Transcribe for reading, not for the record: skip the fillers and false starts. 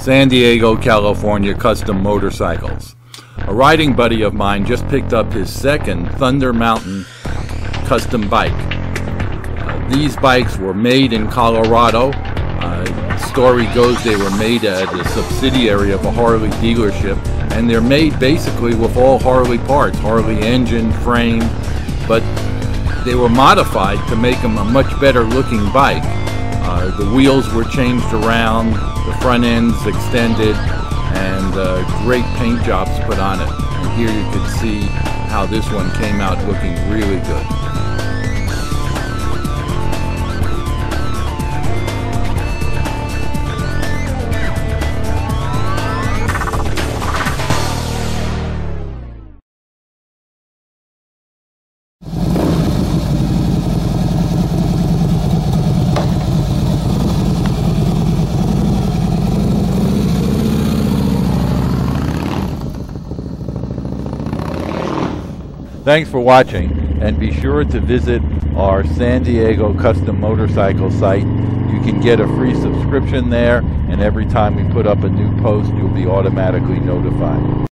San Diego, California Custom Motorcycles. A riding buddy of mine just picked up his second Thunder Mountain custom bike. These bikes were made in Colorado. Story goes they were made at a subsidiary of a Harley dealership, and they're made basically with all Harley parts, Harley engine, frame, but they were modified to make them a much better looking bike. The wheels were changed around, the front ends extended, and great paint jobs put on it. And here you can see how this one came out looking really good. Thanks for watching, and be sure to visit our San Diego Custom Motorcycle site. You can get a free subscription there, and every time we put up a new post, you'll be automatically notified.